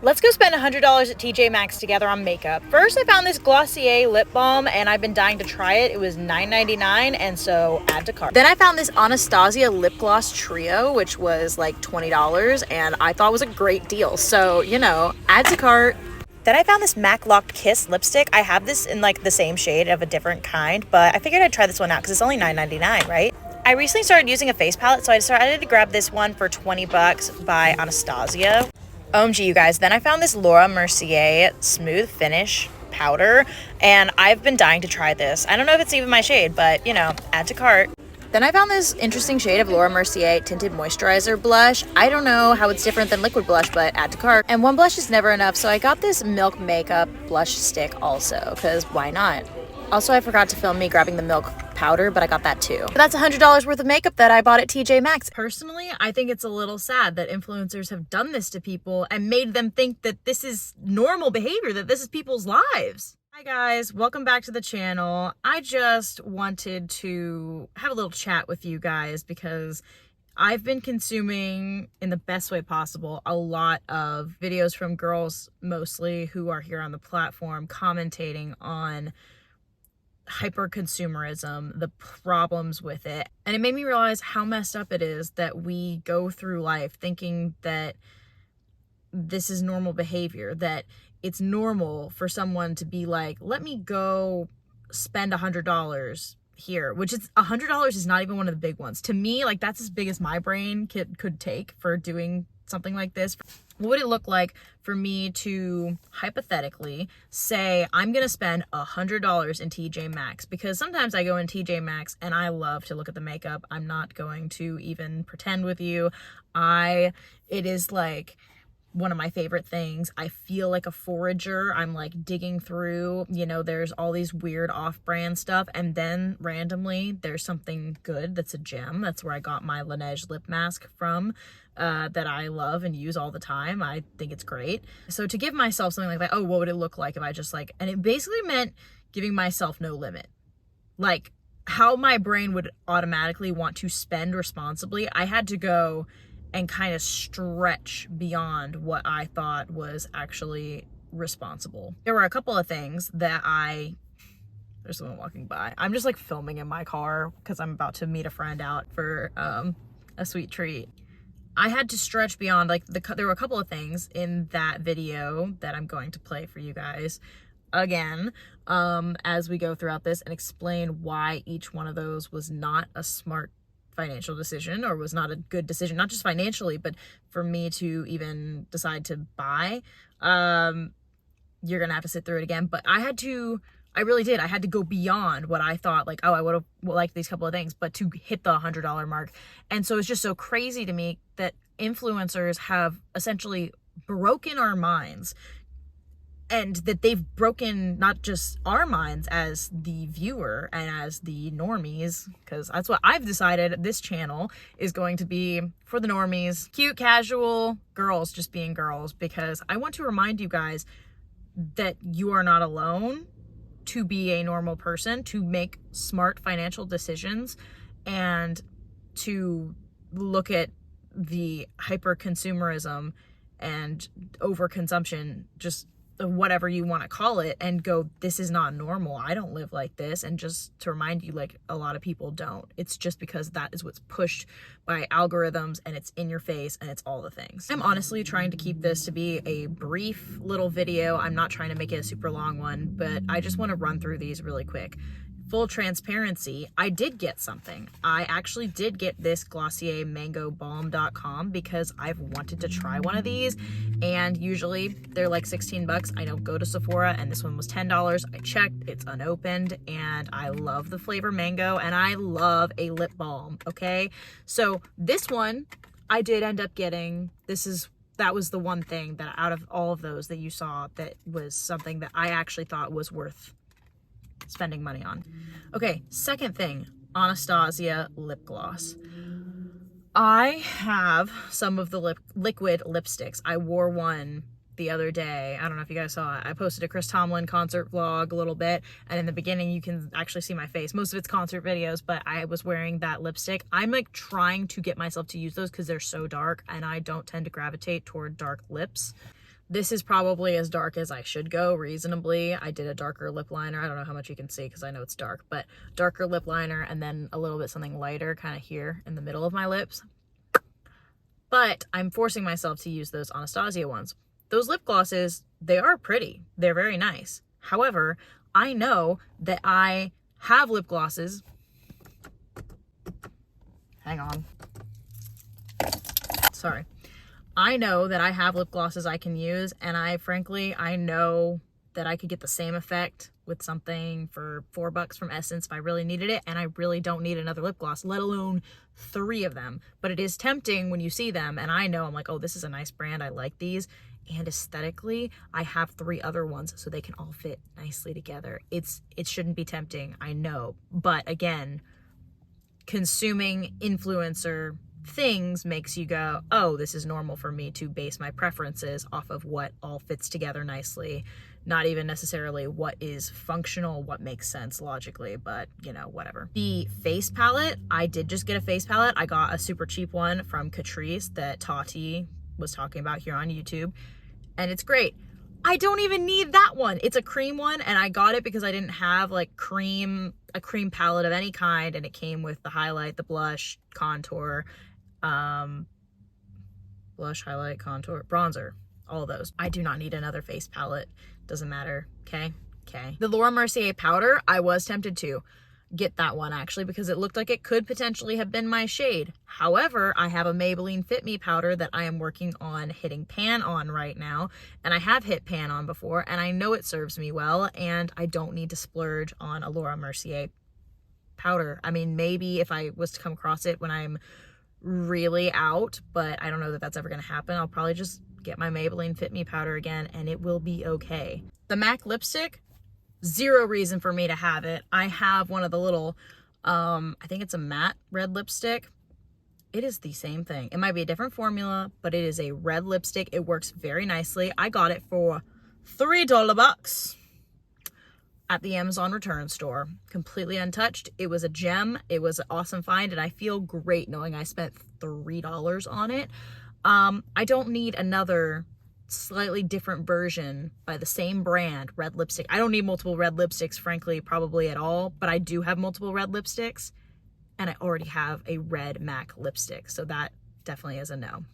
Let's go spend $100 at TJMaxx together on makeup. First, I found this Glossier lip balm and I've been dying to try it. It was $9.99 and so add to cart. Then I found this Anastasia lip gloss trio, which was like $20 and I thought was a great deal. So, you know, add to cart. Then I found this MAC Locked Kiss lipstick. I have this in like the same shade of a different kind, but I figured I'd try this one out because it's only $9.99, right? I recently started using a face palette, so I decided to grab this one for 20 bucks by Anastasia. OMG, you guys. Then I found this Laura Mercier Smooth Finish powder, and I've been dying to try this. I don't know if it's even my shade, but, you know, add to cart. Then I found this interesting shade of Laura Mercier Tinted Moisturizer Blush. I don't know how it's different than liquid blush, but add to cart. And one blush is never enough, so I got this Milk Makeup blush stick also, because why not? Also, I forgot to film me grabbing the milk powder, but I got that too. But that's $100 worth of makeup that I bought at TJMaxx. Personally, I think it's a little sad that influencers have done this to people and made them think that this is normal behavior, that this is people's lives. Hi guys, welcome back to the channel. I just wanted to have a little chat with you guys because I've been consuming, in the best way possible, a lot of videos from girls mostly who are here on the platform commentating on hyper consumerism, the problems with it. And it made me realize how messed up it is that we go through life thinking that this is normal behavior, that it's normal for someone to be like, let me go spend $100 here, which is $100 is not even one of the big ones. To me, like, that's as big as my brain could take for doing something like this. What would it look like for me to hypothetically say I'm gonna spend $100 in TJMaxx? Because sometimes I go in TJMaxx and I love to look at the makeup. I'm not going to even pretend with you. It is like one of my favorite things. I feel like a forager. I'm like digging through, you know, there's all these weird off-brand stuff, and then randomly there's something good that's a gem. That's where I got my Laneige lip mask from, that I love and use all the time. I think it's great. So to give myself something like that, oh, what would it look like if I just like, and it basically meant giving myself no limit. Like how my brain would automatically want to spend responsibly, I had to go and kind of stretch beyond what I thought was actually responsible. There were a couple of things that there's someone walking by. I'm just like filming in my car because I'm about to meet a friend out for a sweet treat. I had to stretch beyond, like, there were a couple of things in that video that I'm going to play for you guys again as we go throughout this and explain why each one of those was not a smart financial decision or was not a good decision, not just financially, but for me to even decide to buy. You're gonna have to sit through it again, but I really did. I had to go beyond what I thought, like, oh, I would have liked these couple of things, but to hit the $100 mark. And so it's just so crazy to me that influencers have essentially broken our minds, and that they've broken not just our minds as the viewer and as the normies, because that's what I've decided this channel is going to be for the normies, cute, casual girls just being girls, because I want to remind you guys that you are not alone to be a normal person, to make smart financial decisions, and to look at the hyper consumerism and overconsumption, just whatever you want to call it, and go, this is not normal. I don't live like this. And just to remind you, like, a lot of people don't. It's just because that is what's pushed by algorithms, and it's in your face, and it's all the things. I'm honestly trying to keep this to be a brief little video. I'm not trying to make it a super long one, but I just want to run through these really quick. Full transparency, I did get something. I actually did get this Glossier Mango Balm.com because I've wanted to try one of these, and usually they're like 16 bucks. I don't go to Sephora, and this one was $10. I checked, it's unopened, and I love the flavor mango, and I love a lip balm, okay? So this one I did end up getting. That was the one thing that out of all of those that you saw that was something that I actually thought was worth spending money on. Okay, second thing, Anastasia lip gloss. I have some of the liquid lipsticks. I wore one the other day. I don't know if you guys saw it. I posted a Chris Tomlin concert vlog a little bit, and in the beginning you can actually see my face. Most of it's concert videos, but I was wearing that lipstick. I'm like trying to get myself to use those because they're so dark, and I don't tend to gravitate toward dark lips. This is probably as dark as I should go reasonably. I did a darker lip liner. I don't know how much you can see because I know it's dark, but darker lip liner and then a little bit something lighter kind of here in the middle of my lips. But I'm forcing myself to use those Anastasia ones. Those lip glosses, they are pretty. They're very nice. However, I know that I have lip glosses. Hang on. Sorry. I know that I have lip glosses I can use, and I know that I could get the same effect with something for $4 from Essence if I really needed it, and I really don't need another lip gloss, let alone 3 of them. But it is tempting when you see them, and I know, I'm like, oh, this is a nice brand, I like these, and aesthetically, I have 3 other ones, so they can all fit nicely together. It shouldn't be tempting, I know, but again, consuming influencer things makes you go, oh, this is normal for me to base my preferences off of what all fits together nicely, not even necessarily what is functional, what makes sense logically, but you know, whatever. The face palette, I did just get a face palette. I got a super cheap one from Catrice that Tati was talking about here on YouTube, and it's great. I don't even need that one. It's a cream one, and I got it because I didn't have like a cream palette of any kind, and it came with the highlight, the blush, contour, blush, highlight, contour, bronzer, all of those. I do not need another face palette. Doesn't matter. Okay. The Laura Mercier powder, I was tempted to get that one actually because it looked like it could potentially have been my shade. However, I have a Maybelline Fit Me powder that I am working on hitting pan on right now, and I have hit pan on before, and I know it serves me well, and I don't need to splurge on a Laura Mercier powder. I mean, maybe if I was to come across it when I'm really out, but I don't know that that's ever going to happen. I'll probably just get my Maybelline Fit Me powder again, and it will be okay. The MAC lipstick, zero reason for me to have it. I have one of the little, I think it's a matte red lipstick. It is the same thing. It might be a different formula, but it is a red lipstick. It works very nicely. I got it for $3 at the Amazon return store, completely untouched. It was a gem. It was an awesome find, and I feel great knowing I spent $3 on it. I don't need another slightly different version by the same brand red lipstick. I don't need multiple red lipsticks, frankly, probably at all, but I do have multiple red lipsticks, and I already have a red MAC lipstick, so that definitely is a no.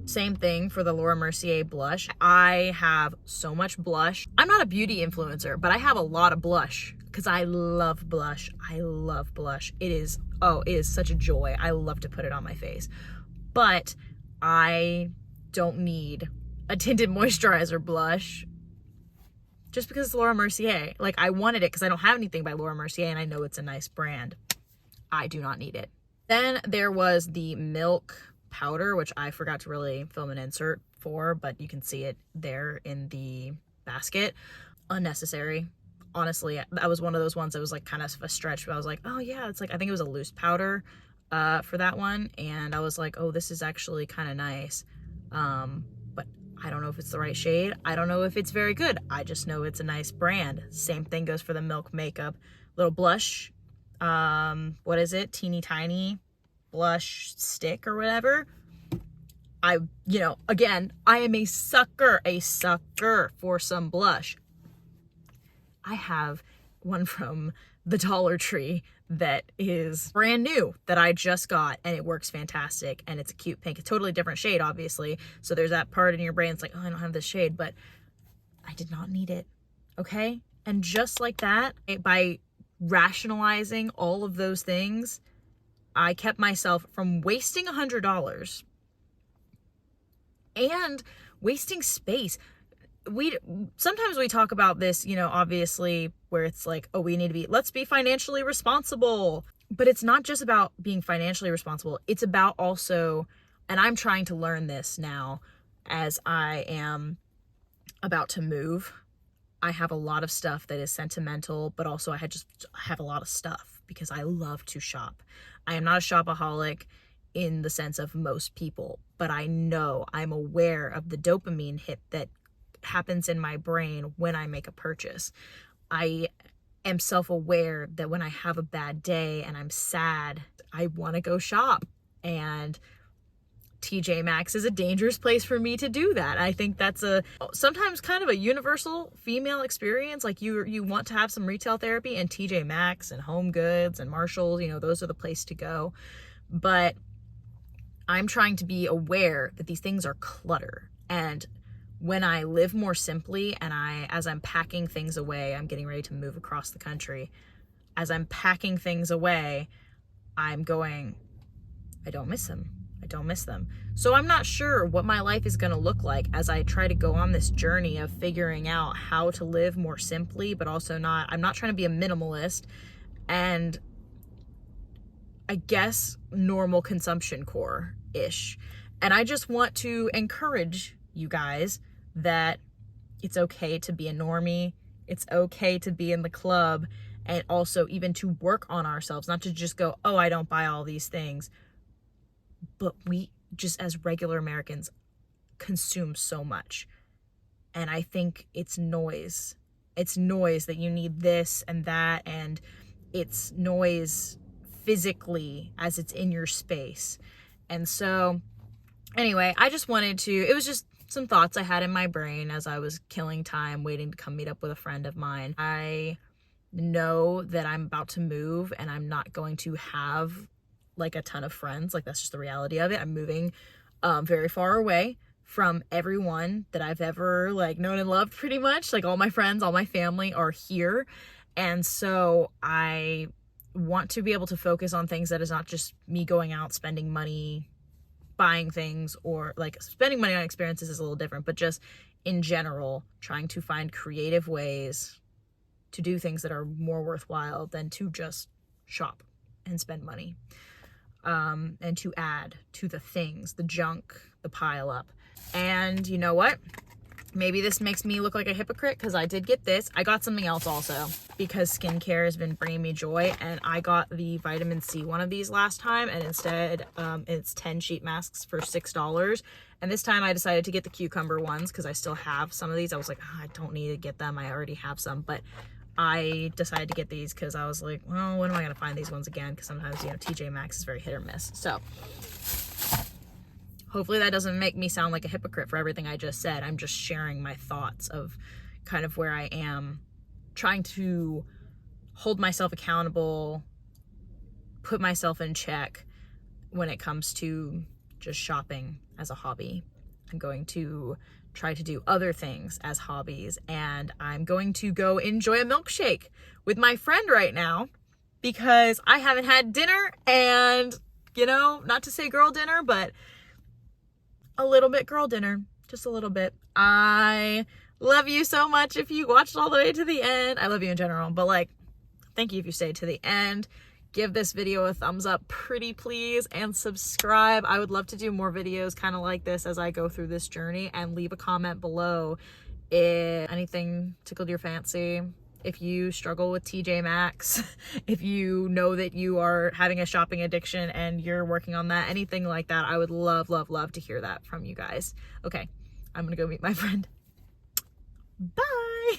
Same thing for the Laura Mercier blush. I have so much blush. I'm not a beauty influencer, but I have a lot of blush because I love blush. I love blush. It is such a joy. I love to put it on my face. But I don't need a tinted moisturizer blush just because it's Laura Mercier. Like, I wanted it because I don't have anything by Laura Mercier, and I know it's a nice brand. I do not need it. Then there was the Milk powder, which I forgot to really film an insert for, but you can see it there in the basket. Unnecessary. Honestly, that was one of those ones that was like kind of a stretch, but I was like, oh yeah, it's like, I think it was a loose powder for that one, and I was like, oh, this is actually kind of nice, but I don't know if it's the right shade. I don't know if it's very good. I just know it's a nice brand. Same thing goes for the Milk makeup. Little blush, what is it? Teeny tiny blush stick or whatever. Again, I am a sucker for some blush. I have one from the Dollar Tree that is brand new that I just got, and it works fantastic, and it's a cute pink, a totally different shade, obviously. So there's that part in your brain, it's like, oh, I don't have this shade, but I did not need it. Okay. And just like that, by rationalizing all of those things, I kept myself from wasting $100 and wasting space. Sometimes we talk about this, obviously, where it's like, oh, let's be financially responsible. But it's not just about being financially responsible. It's about also, and I'm trying to learn this now as I am about to move. I have a lot of stuff that is sentimental, but also I have a lot of stuff because I love to shop. I am not a shopaholic in the sense of most people, but I'm aware of the dopamine hit that happens in my brain when I make a purchase. I am self-aware that when I have a bad day and I'm sad, I want to go shop. And TJMaxx is a dangerous place for me to do that. I think that's sometimes kind of a universal female experience. Like you want to have some retail therapy, and TJMaxx and Home Goods and Marshalls, those are the place to go. But I'm trying to be aware that these things are clutter. And when I live more simply, and as I'm packing things away, I'm getting ready to move across the country. As I'm packing things away, I'm going, I don't miss them. I don't miss them. So I'm not sure what my life is going to look like as I try to go on this journey of figuring out how to live more simply, but also I'm not trying to be a minimalist, and I guess normal consumption core-ish. And I just want to encourage you guys that it's okay to be a normie. It's okay to be in the club, and also even to work on ourselves, not to just go, oh, I don't buy all these things. But we just, as regular Americans, consume so much. And I think it's noise. It's noise that you need this and that, and it's noise physically as it's in your space. And so anyway, I just wanted to, it was just some thoughts I had in my brain as I was killing time waiting to come meet up with a friend of mine. I know that I'm about to move, and I'm not going to have like a ton of friends. Like, that's just the reality of it. I'm moving very far away from everyone that I've ever like known and loved, pretty much. Like, all my friends, all my family are here. And so I want to be able to focus on things that is not just me going out, spending money, buying things, or like spending money on experiences is a little different, but just in general, trying to find creative ways to do things that are more worthwhile than to just shop and spend money. And to add to the things, the junk, the pile up. And you know what? Maybe this makes me look like a hypocrite, because I did get this. I got something else also, because skincare has been bringing me joy, and I got the vitamin C one of these last time, and instead it's 10 sheet masks for $6. And this time I decided to get the cucumber ones because I still have some of these. I was like, oh, I don't need to get them. I already have some. But I decided to get these because I was like, well, when am I going to find these ones again? Because sometimes, TJMaxx is very hit or miss. So hopefully that doesn't make me sound like a hypocrite for everything I just said. I'm just sharing my thoughts of kind of where I am, trying to hold myself accountable, put myself in check when it comes to just shopping as a hobby. I'm going to try to do other things as hobbies, and I'm going to go enjoy a milkshake with my friend right now because I haven't had dinner, and not to say girl dinner, but a little bit girl dinner, just a little bit. I love you so much if you watched all the way to the end. I love you in general, but like, thank you if you stayed to the end. Give this video a thumbs up, pretty please, and subscribe. I would love to do more videos kind of like this as I go through this journey, and leave a comment below if anything tickled your fancy. If you struggle with TJMaxx, if you know that you are having a shopping addiction and you're working on that, anything like that, I would love, love, love to hear that from you guys. Okay, I'm gonna go meet my friend. Bye.